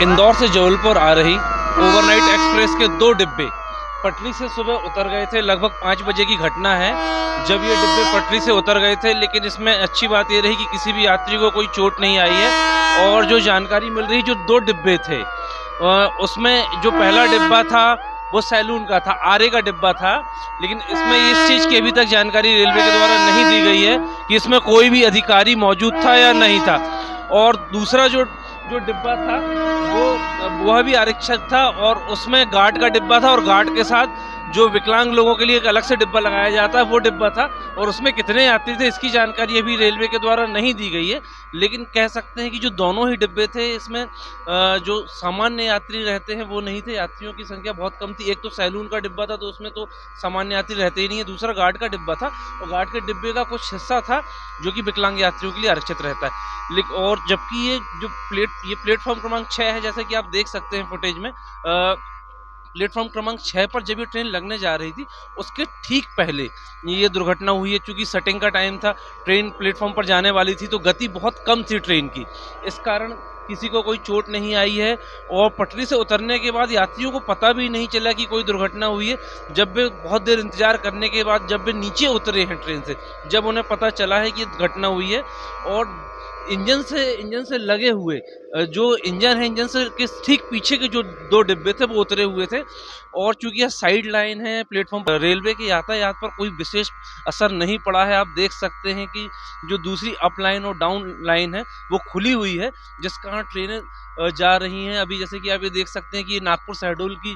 इंदौर से जबलपुर आ रही overnight express के 2 डिब्बे पटरी से सुबह उतर गए थे। लगभग 5 बजे की घटना है जब ये डिब्बे पटरी से उतर गए थे, लेकिन इसमें अच्छी बात ये रही कि किसी भी यात्री को कोई चोट नहीं आई है। और जो जानकारी मिल रही, जो 2 डिब्बे थे उसमें जो पहला डिब्बा था वो सैलून का था, आरे का डिब्बा था, लेकिन इसमें इस चीज़ की अभी तक जानकारी रेलवे के द्वारा नहीं दी गई है कि इसमें कोई भी अधिकारी मौजूद था या नहीं था। और दूसरा जो डिब्बा था वह भी आरक्षित था और उसमें गार्ड का डिब्बा था और गार्ड के साथ जो विकलांग लोगों के लिए एक अलग से डिब्बा लगाया जाता है वो डिब्बा था। और उसमें कितने यात्री थे इसकी जानकारी अभी रेलवे के द्वारा नहीं दी गई है, लेकिन कह सकते हैं कि जो दोनों ही डिब्बे थे इसमें जो सामान्य यात्री रहते हैं वो नहीं थे। यात्रियों की संख्या बहुत कम थी। एक तो सैलून का डिब्बा था तो उसमें तो सामान्य यात्री रहते ही नहीं है, दूसरा गार्ड का डिब्बा था और गार्ड के डिब्बे का कुछ हिस्सा था जो कि विकलांग यात्रियों के लिए आरक्षित रहता है। लेकिन और जबकि ये जो प्लेटफॉर्म क्रमांक 6 है, जैसे कि आप देख सकते हैं फुटेज में, प्लेटफॉर्म क्रमांक 6 पर जब ये ट्रेन लगने जा रही थी उसके ठीक पहले ये दुर्घटना हुई है। चूँकि सेटिंग का टाइम था, ट्रेन प्लेटफॉर्म पर जाने वाली थी तो गति बहुत कम थी ट्रेन की, इस कारण किसी को कोई चोट नहीं आई है। और पटरी से उतरने के बाद यात्रियों को पता भी नहीं चला कि कोई दुर्घटना हुई है। जब वे बहुत देर इंतजार करने के बाद जब वे नीचे उतरे हैं ट्रेन से, जब उन्हें पता चला है कि घटना हुई है। और इंजन से लगे हुए जो इंजन है, इंजन से के ठीक पीछे के जो 2 डिब्बे थे वो उतरे हुए थे। और चूंकि यह साइड लाइन है प्लेटफॉर्म पर, रेलवे के यातायात पर कोई विशेष असर नहीं पड़ा है। आप देख सकते हैं कि जो दूसरी अप लाइन और डाउन लाइन है वो खुली हुई है, जिस कारण ट्रेनें जा रही हैं। अभी जैसे कि आप ये देख सकते हैं कि नागपुर शहडोल की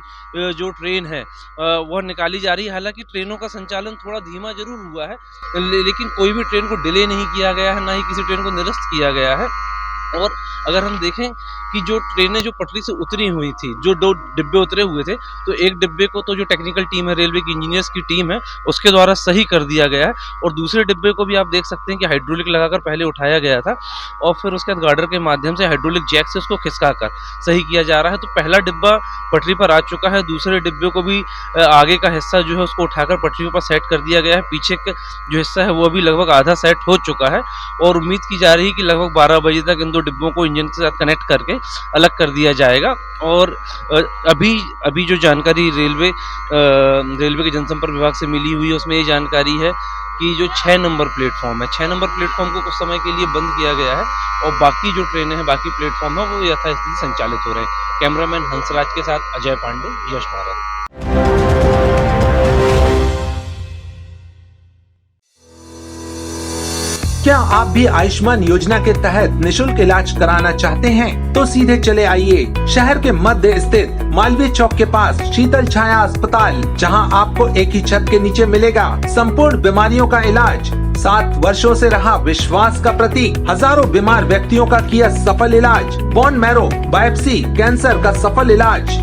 जो ट्रेन है वह निकाली जा रही है। हालांकि ट्रेनों का संचालन थोड़ा धीमा जरूर हुआ है, लेकिन कोई भी ट्रेन को डिले नहीं किया गया है, ना ही किसी ट्रेन को निरस्त किया गया है। और अगर हम देखें कि जो ट्रेनें जो पटरी से उतरी हुई थी, जो 2 डिब्बे उतरे हुए थे, तो एक डिब्बे को तो जो टेक्निकल टीम है, रेलवे की इंजीनियर्स की टीम है, उसके द्वारा सही कर दिया गया है। और दूसरे डिब्बे को भी आप देख सकते हैं कि हाइड्रोलिक लगाकर पहले उठाया गया था और फिर उसके बाद गार्डर के माध्यम से हाइड्रोलिक जैक से उसको खिसकाकर सही किया जा रहा है। तो पहला डिब्बा पटरी पर आ चुका है, दूसरे डिब्बे को भी आगे का हिस्सा जो है उसको उठाकर पटरी पर सेट कर दिया गया है। पीछे का जो हिस्सा है वो अभी लगभग आधा सेट हो चुका है और उम्मीद की जा रही है कि लगभग 12 बजे तक इन 2 डिब्बों को इंजन के साथ कनेक्ट करके अलग कर दिया जाएगा। और अभी जो जानकारी रेलवे के जनसंपर्क विभाग से मिली हुई है उसमें ये जानकारी है कि जो 6 नंबर प्लेटफॉर्म है, 6 नंबर प्लेटफॉर्म को कुछ समय के लिए बंद किया गया है और बाकी जो ट्रेनें हैं, बाकी प्लेटफॉर्म है वो यथास्थिति संचालित हो रहे हैं। कैमरामैन हंसराज के साथ अजय पांडे, यश भारत। क्या आप भी आयुष्मान योजना के तहत निशुल्क इलाज कराना चाहते हैं? तो सीधे चले आइए शहर के मध्य स्थित मालवीय चौक के पास शीतल छाया अस्पताल, जहां आपको एक ही छत के नीचे मिलेगा संपूर्ण बीमारियों का इलाज। 7 वर्षों से रहा विश्वास का प्रतीक, हजारों बीमार व्यक्तियों का किया सफल इलाज, बोन मैरो बायोप्सी कैंसर का सफल इलाज,